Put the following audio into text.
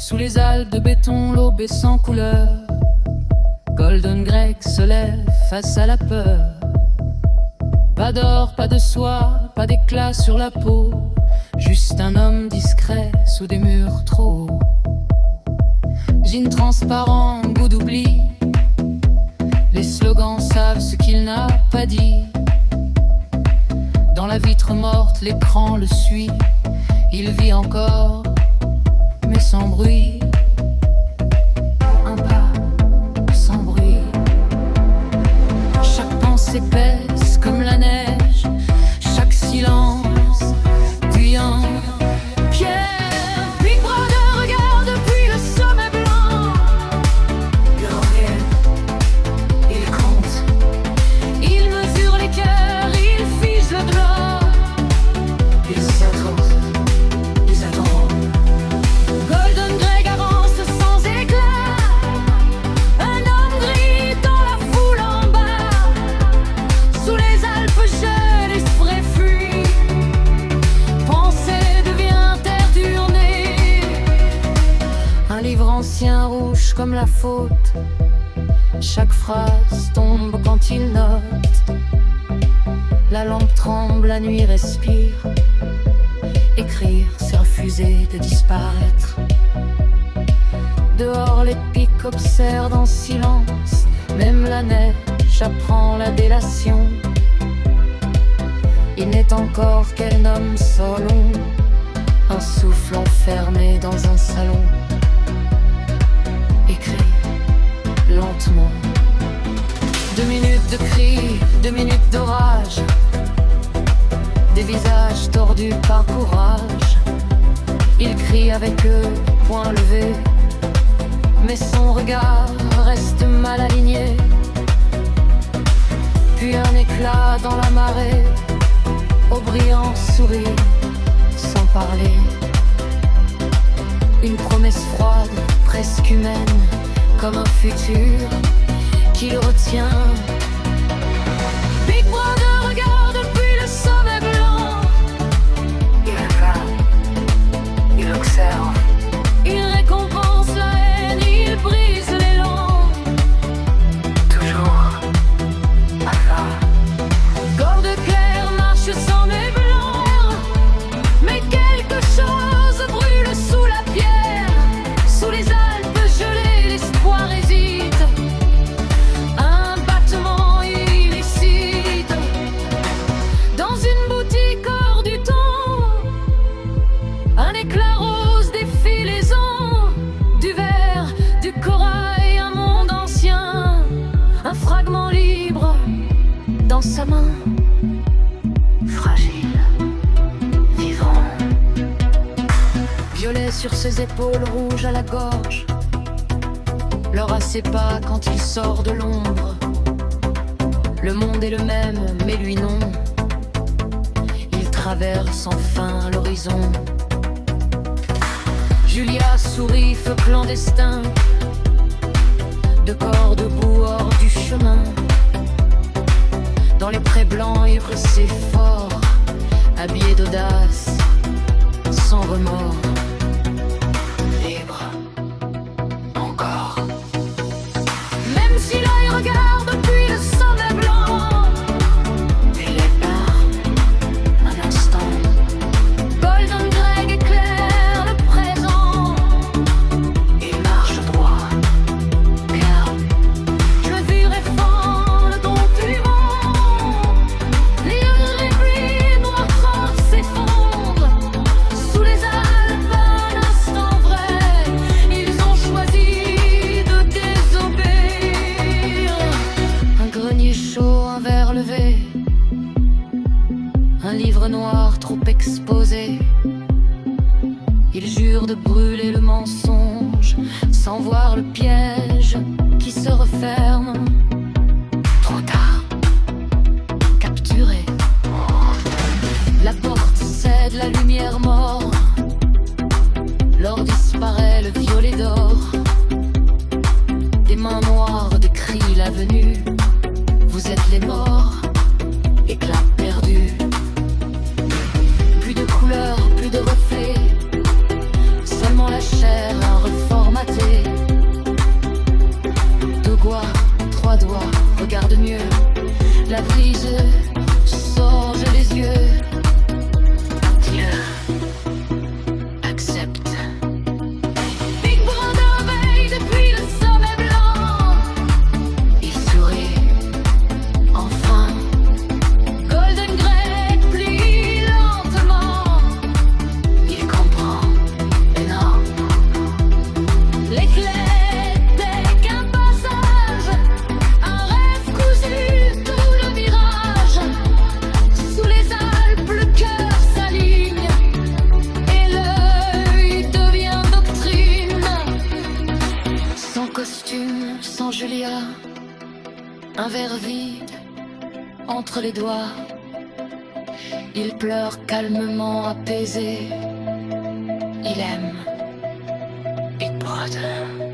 Sous les halles de béton, l'aube est sans couleur. Golden Greg se lève face à la peur. Pas d'or, pas de soie, pas d'éclat sur la peau. Juste un homme discret sous des murs trop hauts. Jean transparent, goût d'oubli. Les slogans savent ce qu'il n'a pas dit. Dans la vitre morte, l'écran le suit. Il vit encore, mais sans bruit. Un pas, sans bruit. Chaque pensée pèse comme la neige. Chaque silence, bouillant. Pierre, Big Brother regarde depuis le sommet blanc. Il revient, il compte. Il mesure les cœurs, il fige le blanc. Il s'y attend, ils attendront. Golden Greg avance sans éclat. Un homme gris dans la foule en bas. Sous les Alpes jeunes, l'esprit fuit. Pensée devient terre tournée. Un livre ancien rouge comme la faute. Chaque phrase tombe quand il note. La lampe tremble, la nuit respire. Écrire, c'est refuser de disparaître. Dehors, les pics observent en silence. Même la neige apprend la délation. Il n'est encore qu'un homme solon. Un souffle enfermé dans un salon. Écrit lentement. 2 minutes de cris, 2 minutes d'orage. Des visages tordus par courage. Il crie avec eux, poing levé. Mais son regard reste mal aligné. Puis un éclat dans la marée. Au brillant sourire, sans parler. Une promesse froide, presque humaine. Comme un futur qu'il retient. Big Brother regarde depuis le sommet blanc. Il regarde, il observe. Il récompense la haine, il brise l'élan. Toujours à ça. Gorge claire marche sans mes blancs. Mais quelque chose brûle sous la pierre. Sous les Alpes gelées, l'espoir hésite. Un battement illicite. Dans une boutique hors du temps. Un éclat rose défilaison. Du verre, du corail, un monde ancien. Un fragment libre dans sa main. Fragile, vivant. Violet sur ses épaules, rouge à la gorge. L'aura ses pas quand il sort de l'ombre. Le monde est le même, mais lui non. Il traverse enfin l'horizon. Julia sourit, feu clandestin. 2 corps debout hors du chemin. Dans les prés blancs, ivres et forts. Habillés d'audace, sans remords. Libre, encore. Même si l'œil regarde depuis le sommet blanc. Il est là, un instant. Golden Greg éclaire le présent. Il marche droit, calme. Je vis rêvant le don du vent. Les pluies noires trempent s'effondrent. Sous les Alpes, un instant vrai. Ils ont choisi de désobéir. Un grenier chaud, un verre levé. Un livre noir trop exposé. Il jure de brûler le mensonge sans voir le piège qui se referme. Trop tard, capturé. La porte cède, la lumière mord. L'or disparaît, le violet d'or. Des mains noires décrient la venue. Vous êtes les morts, éclat perdu. Plus de couleurs, plus de reflets. Seulement la chair, un reflet. sans Julia, un verre vide entre les doigts. Il pleure calmement apaisé. Il aime Big Brother.